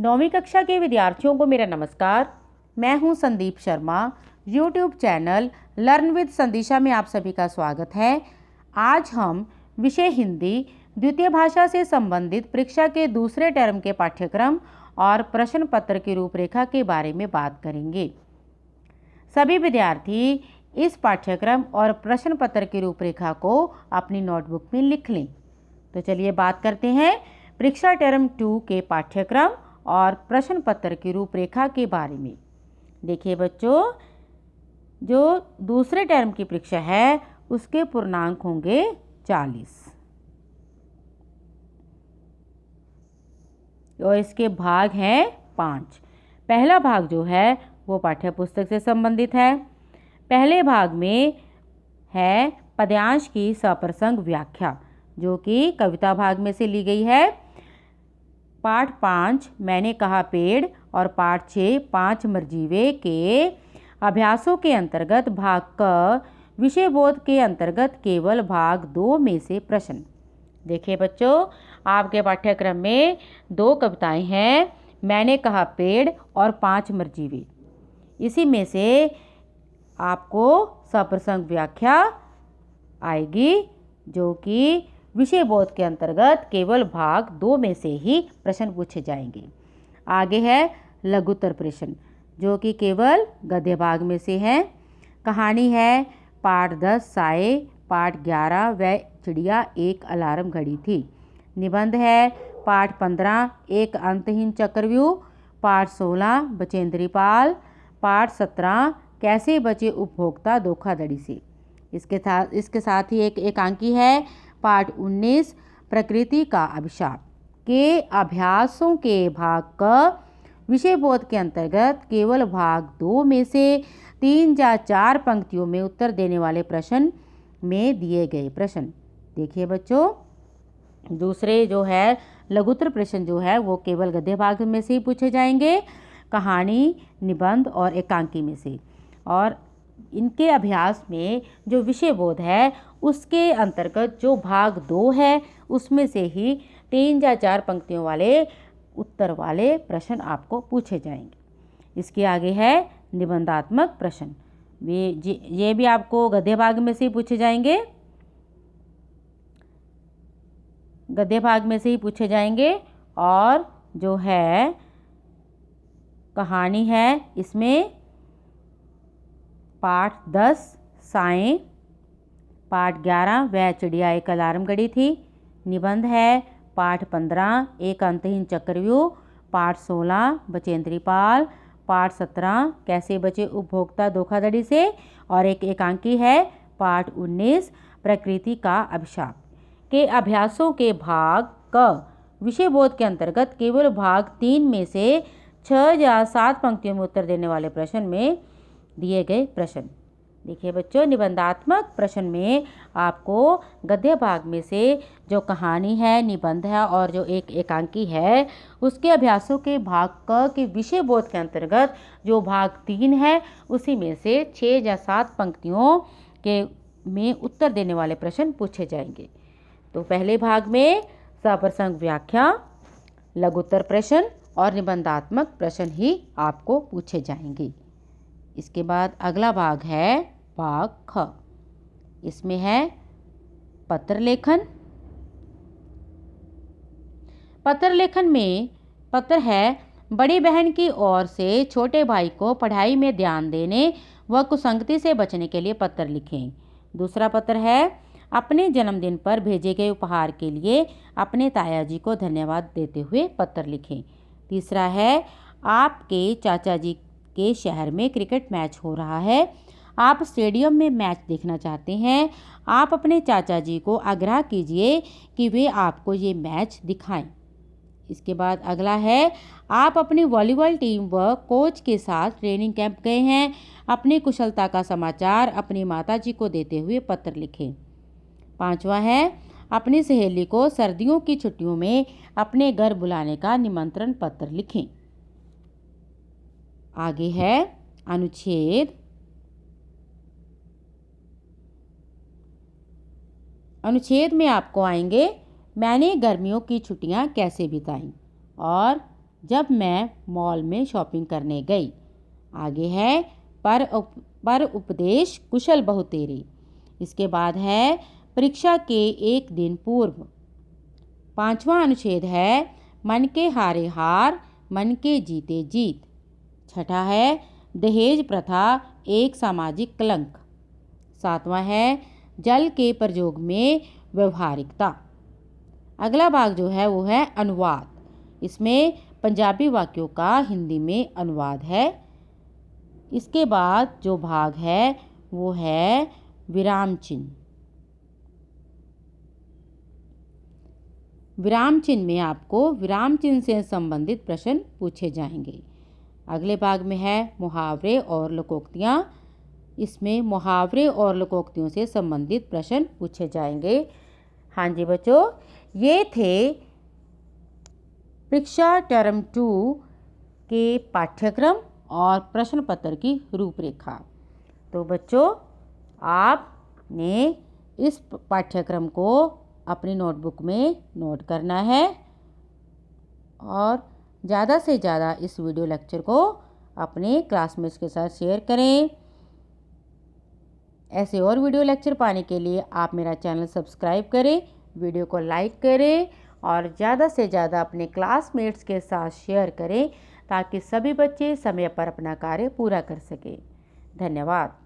9वीं कक्षा के विद्यार्थियों को मेरा नमस्कार। मैं हूं Sandeep Sharma. YouTube channel learn with Sandisha में आप सभी का स्वागत है। आज हम विषय हिंदी द्वितीय भाषा से संबंधित परीक्षा के दूसरे टर्म के पाठ्यक्रम और प्रश्न पत्र की रूपरेखा के बारे में बात करेंगे। सभी विद्यार्थी इस पाठ्यक्रम और प्रश्न पत्र की रूपरेखा को अपनी नोटबुक में लिख लें। तो चलिए बात करते हैं परीक्षा टर्म 2 के पाठ्यक्रम और प्रश्न पत्र की रूपरेखा के बारे में। देखिए बच्चों, जो दूसरे टर्म की परीक्षा है उसके पूर्णांक होंगे 40 और इसके भाग हैं 5। पहला भाग जो है वो पाठ्य पुस्तक से संबंधित है। पहले भाग में है पद्यांश की सप्रसंग व्याख्या, जो कि कविता भाग में से ली गई है। पाठ 5 मैंने कहा पेड़ और पाठ 6 5 मरजीवे के अभ्यासों के अंतर्गत भाग क विषय बोध के अंतर्गत केवल भाग 2 में से प्रश्न। देखिए बच्चों, आपके पाठ्यक्रम में 2 कविताएं हैं, मैंने कहा पेड़ और 5 मरजीवे। इसी में से आपको सप्रसंग व्याख्या आएगी, जो कि विषय बोध के अंतर्गत केवल भाग 2 में से ही प्रश्न पूछे जाएंगे। आगे है लघुत्तर प्रश्न, जो कि केवल गद्य भाग में से है। कहानी है पाठ 10 साए, पाठ 11 वह चिड़िया एक अलार्म घड़ी थी। निबंध है पाठ 15 एक अंतहीन चक्रव्यूह, पाठ 16 बचेंद्री पाल, पाठ 17 कैसे बचे उपभोक्ता धोखाधड़ी से। इसके साथ ही एक एकांकी है पाठ 19 प्रकृति का अभिशाप के अभ्यासों के भाग का विषय बोध के अंतर्गत केवल भाग 2 में से 3 या 4 पंक्तियों में उत्तर देने वाले प्रश्न में दिए गए प्रश्न। देखिए बच्चों, दूसरे जो है लघुत्तर प्रश्न जो है वो केवल गद्य भाग में से ही पूछे जाएंगे, कहानी, निबंध और एकांकी में से। और इनके अभ्यास में जो विषय बोध है उसके अंतर्गत जो भाग 2 है उसमें से ही 3 या 4 पंक्तियों वाले उत्तर वाले प्रश्न आपको पूछे जाएंगे। इसके आगे है निबंधात्मक प्रश्न। ये भी आपको गद्य भाग में से ही पूछे जाएंगे, गद्य भाग में से ही पूछे जाएंगे। और जो है कहानी है, इसमें पाठ 10 साए, पाठ 11 वह चिड़िया एक अलार्म घड़ी थी। निबंध है पाठ 15 एक अंतहीन चक्रव्यूह, पाठ 16 बचेंद्री पाल, पाठ 17 कैसे बचे उपभोक्ता धोखाधड़ी से। और एक एकांकी है पाठ 19 प्रकृति का अभिशाप के अभ्यासों के भाग क विषय बोध के अंतर्गत केवल भाग 3 में से 6 या 7 पंक्तियों में उत्तर देने वाले प्रश्न में दिए गए प्रश्न। देखिए बच्चों, निबंधात्मक प्रश्न में आपको गद्य भाग में से जो कहानी है, निबंध है और जो एक एकांकी है उसके अभ्यासों के भाग क के विषय बोध के अंतर्गत जो भाग 3 है उसी में से 6 या 7 पंक्तियों के में उत्तर देने वाले प्रश्न पूछे जाएंगे। तो पहले भाग में सप्रसंग व्याख्या, लघुत्तर प्रश्न और निबंधात्मक प्रश्न ही आपको पूछे जाएंगे। इसके बाद अगला भाग है भाग ख। इसमें है पत्र लेखन। पत्र लेखन में पत्र है बड़ी बहन की ओर से छोटे भाई को पढ़ाई में ध्यान देने व कुसंगति से बचने के लिए पत्र लिखें। दूसरा पत्र है अपने जन्मदिन पर भेजे गए उपहार के लिए अपने ताया जी को धन्यवाद देते हुए पत्र लिखें। तीसरा है आपके चाचा जी के शहर में क्रिकेट मैच हो रहा है, आप स्टेडियम में मैच देखना चाहते हैं, आप अपने चाचा जी को आग्रह कीजिए कि वे आपको ये मैच दिखाएं। इसके बाद अगला है आप अपनी वॉलीबॉल टीम व कोच के साथ ट्रेनिंग कैंप गए हैं, अपनी कुशलता का समाचार अपनी माताजी को देते हुए पत्र लिखें। पांचवा है अपनी सहेली को सर्दियों की छुट्टियों में अपने घर बुलाने का निमंत्रण पत्र लिखें। आगे है अनुच्छेद। अनुच्छेद में आपको आएंगे मैंने गर्मियों की छुट्टियां कैसे बिताई और जब मैं मॉल में शॉपिंग करने गई। आगे है पर उपदेश कुशल बहु तेरे। इसके बाद है परीक्षा के एक दिन पूर्व। पांचवा अनुच्छेद है मन के हारे हार, मन के जीते जीत। छठा है दहेज प्रथा एक सामाजिक कलंक। सातवां है जल के प्रयोग में व्यवहारिकता। अगला भाग जो है वो है अनुवाद। इसमें पंजाबी वाक्यों का हिंदी में अनुवाद है। इसके बाद जो भाग है वो है विराम चिन्ह। विराम चिन्ह में आपको विराम चिन्ह से संबंधित प्रश्न पूछे जाएंगे। अगले भाग में है मुहावरे और लोकोक्तियाँ। इसमें मुहावरे और लोकोक्तियों से संबंधित प्रश्न पूछे जाएंगे। हाँ जी बच्चों, ये थे परीक्षा टर्म 2 के पाठ्यक्रम और प्रश्न पत्र की रूपरेखा। तो बच्चों, आपने इस पाठ्यक्रम को अपनी नोटबुक में नोट करना है और ज़्यादा से ज़्यादा इस वीडियो लेक्चर को अपने क्लासमेट्स के साथ शेयर करें। ऐसे और वीडियो लेक्चर पाने के लिए आप मेरा चैनल सब्सक्राइब करें, वीडियो को लाइक करें और ज़्यादा से ज़्यादा अपने क्लासमेट्स के साथ शेयर करें ताकि सभी बच्चे समय पर अपना कार्य पूरा कर सकें। धन्यवाद।